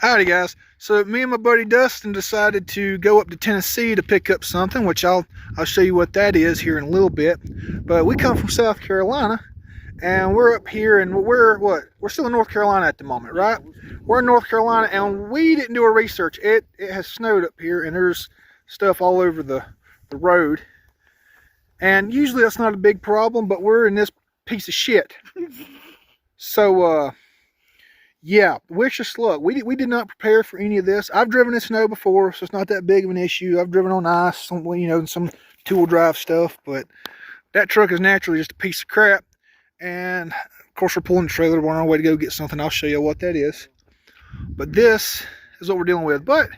Howdy guys. So me and my buddy Dustin decided to go up to Tennessee to pick up something, which I'll show you what that is here in a little bit. But we come from South Carolina and we're up here, and we're still in North Carolina at the moment, right? We're in North Carolina and we didn't do our research. It has snowed up here and there's stuff all over the road. And usually that's not a big problem, but we're in this piece of shit. So yeah, wish us luck. We did not prepare for any of this. I've driven in snow before, so it's not that big of an issue. I've driven on ice, some two-wheel drive stuff, but that truck is naturally just a piece of crap. And of course, we're pulling the trailer. We're on our way to go get something. I'll show you what that is. But this is what we're dealing with. But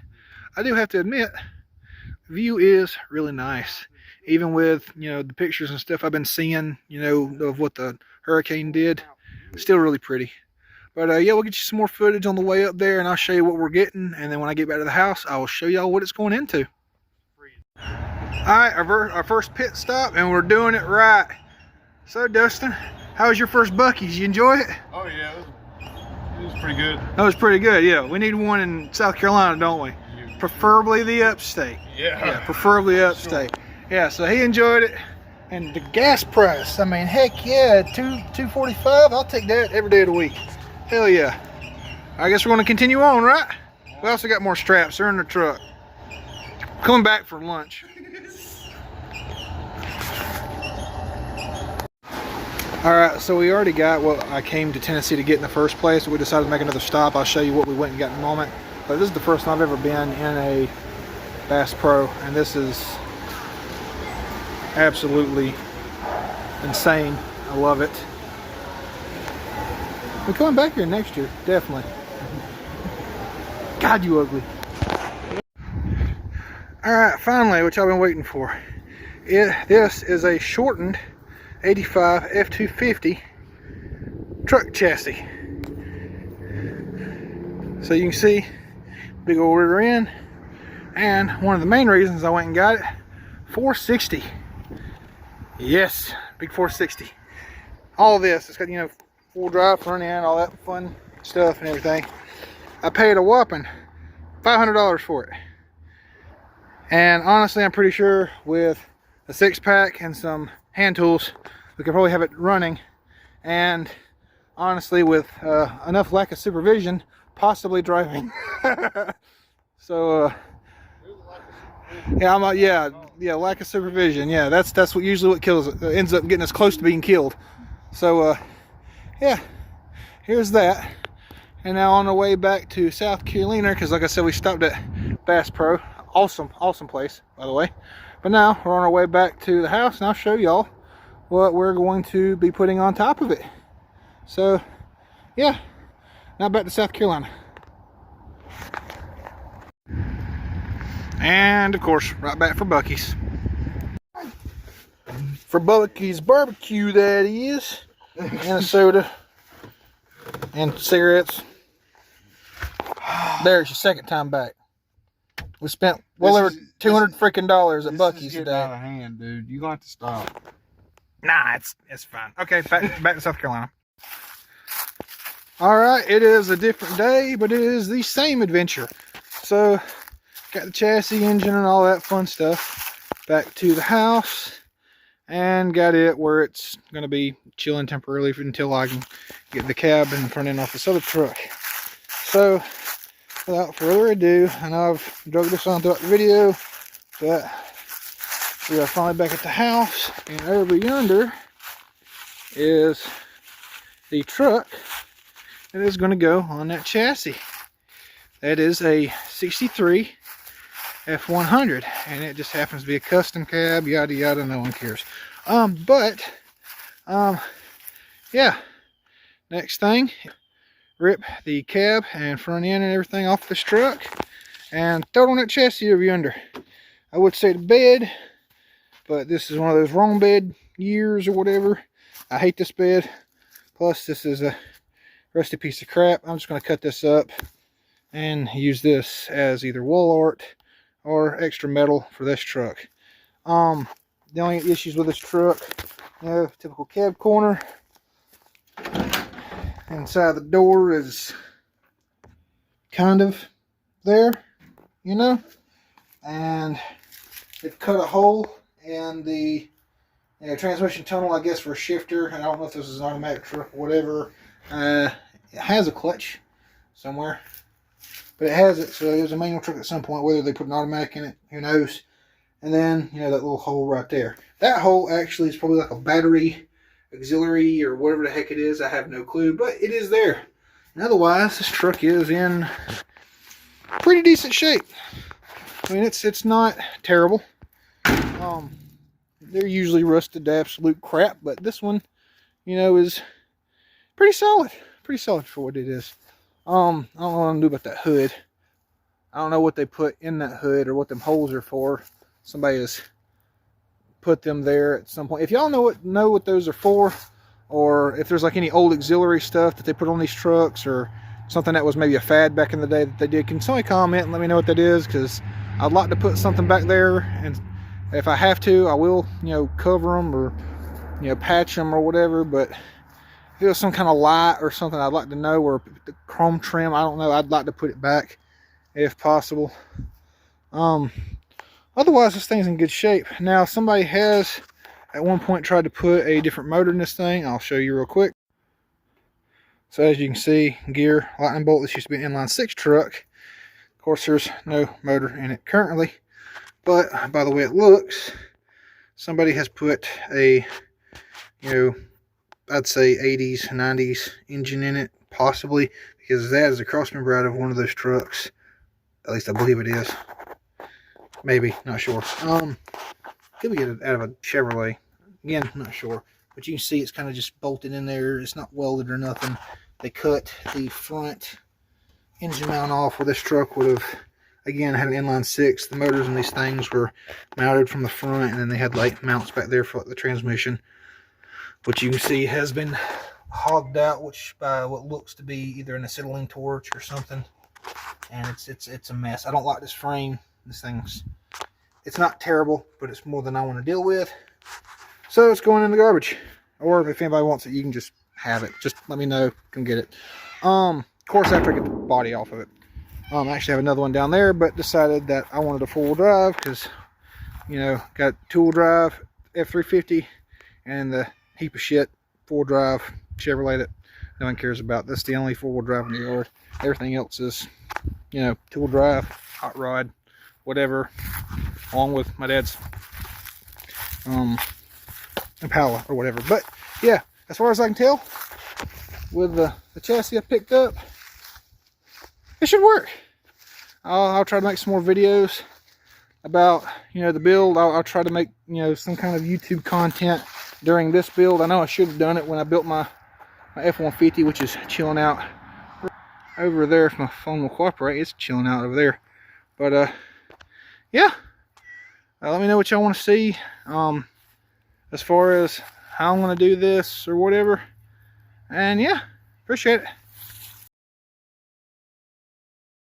I do have to admit, the view is really nice. Even with, the pictures and stuff I've been seeing, of what the hurricane did, still really pretty. But yeah, we'll get you some more footage on the way up there, and I'll show you what we're getting. And then when I get back to the house, I will show y'all what it's going into. Alright, our first pit stop, and we're doing it right. So Dustin, how was your first Buc-ee's? You enjoy it? Oh yeah, it was pretty good. That was pretty good, yeah. We need one in South Carolina, don't we? Preferably the upstate. Yeah, preferably upstate. Sure. Yeah, so he enjoyed it. And the gas price, I mean, heck yeah, $2.45. I'll take that every day of the week. Hell yeah. I guess we're going to continue on, right? We also got more straps. They're in the truck. Coming back for lunch. Alright, so we already got what I came to Tennessee to get in the first place. We decided to make another stop. I'll show you what we went and got in a moment. But this is the first time I've ever been in a Bass Pro, and this is absolutely insane. I love it. We're coming back here next year, definitely. God, you ugly. Alright, finally, what y'all been waiting for. This is a shortened 85 F250 truck chassis. So you can see, big old rear end. And one of the main reasons I went and got it, 460. Yes, big 460. All this, it's got, full drive, front end, all that fun stuff and everything. I paid a whopping $500 for it. And honestly, I'm pretty sure with a 6-pack and some hand tools, we could probably have it running. And honestly, with enough lack of supervision, possibly driving. So, yeah, lack of supervision. Yeah, that's what usually kills it. Ends up getting us close to being killed. So, yeah, here's that. And now on our way back to South Carolina, because like I said, we stopped at Bass Pro. Awesome place, by the way. But now we're on our way back to the house, and I'll show y'all what we're going to be putting on top of it. So, yeah, now back to South Carolina. And of course, right back for Buc-ee's. For Buc-ee's barbecue, that is. And a soda. And cigarettes. There's your second time back. We spent well over $200 freaking dollars at Buc-ee's today. Out of hand, dude. You got to stop. Nah, it's fine. Okay, back to South Carolina. Alright, it is a different day, but it is the same adventure. So, got the chassis, engine, and all that fun stuff. Back to the house. And got it where it's going to be chilling temporarily until I can get the cab and front end off this other truck. So, without further ado, I know I've drug this on throughout the video, but we are finally back at the house, and over yonder is the truck that is going to go on that chassis. That is a 63 F100, and it just happens to be a custom cab, yada yada, no one cares. Yeah, next thing, rip the cab and front end and everything off this truck and throw it on that chassis over yonder. I would say the bed, but this is one of those wrong bed years or whatever. I hate this bed. Plus, this is a rusty piece of crap. I'm just going to cut this up and use this as either wall art or extra metal for this truck. The only issues with this truck, typical cab corner. Inside the door is kind of there, you know, and they've cut a hole in the transmission tunnel, I guess, for a shifter. I don't know if this is an automatic truck or whatever. It has a clutch somewhere, but it has it, so it was a manual truck at some point. Whether they put an automatic in it, who knows. And then, you know, that little hole right there. That hole actually is probably like a battery auxiliary or whatever the heck it is. I have no clue, but it is there. And otherwise, this truck is in pretty decent shape. I mean, it's not terrible. They're usually rusted to absolute crap, but this one, you know, is pretty solid. Pretty solid for what it is. I don't know what I'm gonna do about that hood. I don't know what they put in that hood or what them holes are for. Somebody has put them there at some point. If y'all know what those are for, or if there's like any old auxiliary stuff that they put on these trucks, or something that was maybe a fad back in the day that they did, can somebody comment and let me know what that is? Because I'd like to put something back there, and if I have to, I will, you know, cover them or, you know, patch them or whatever. But if it was some kind of light or something, I'd like to know, or the chrome trim, I don't know, I'd like to put it back if possible. Otherwise, this thing's in good shape. Now, somebody has at one point tried to put a different motor in this thing. I'll show you real quick. So as you can see, gear, lightning bolt. This used to be an inline 6 truck. Of course, there's no motor in it currently, but by the way it looks, somebody has put a, you know, I'd say 80s, 90s engine in it, possibly, because that is a cross member out of one of those trucks. At least I believe it is. Maybe, not sure. Could be out of a Chevrolet. Again, not sure. But you can see it's kind of just bolted in there. It's not welded or nothing. They cut the front engine mount off, where this truck would have, again, had an inline 6. The motors in these things were mounted from the front, and then they had like mounts back there for like, the transmission, which you can see has been hogged out, which by what looks to be either an acetylene torch or something. And it's a mess. I don't like this frame. This thing's, it's not terrible, but it's more than I want to deal with. So it's going in the garbage. Or if anybody wants it, you can just have it. Just let me know. Come get it. Of course, after I get the body off of it. I actually have another one down there, but decided that I wanted a four-wheel drive because, you know, got two-wheel drive F350 and the heap of shit four-wheel drive Chevrolet that no one cares about. That's the only four-wheel drive in the yard. Everything else is, you know, two-wheel drive, hot rod, whatever, along with my dad's Impala or whatever. But yeah, as far as I can tell, with the chassis I picked up, it should work. I'll try to make some more videos about, you know, the build. I'll try to make, you know, some kind of YouTube content during this build. I know I should have done it when I built my F-150, which is chilling out over there. If my phone will cooperate, it's chilling out over there. But yeah, let me know what y'all want to see as far as how I'm going to do this or whatever. And yeah, appreciate it.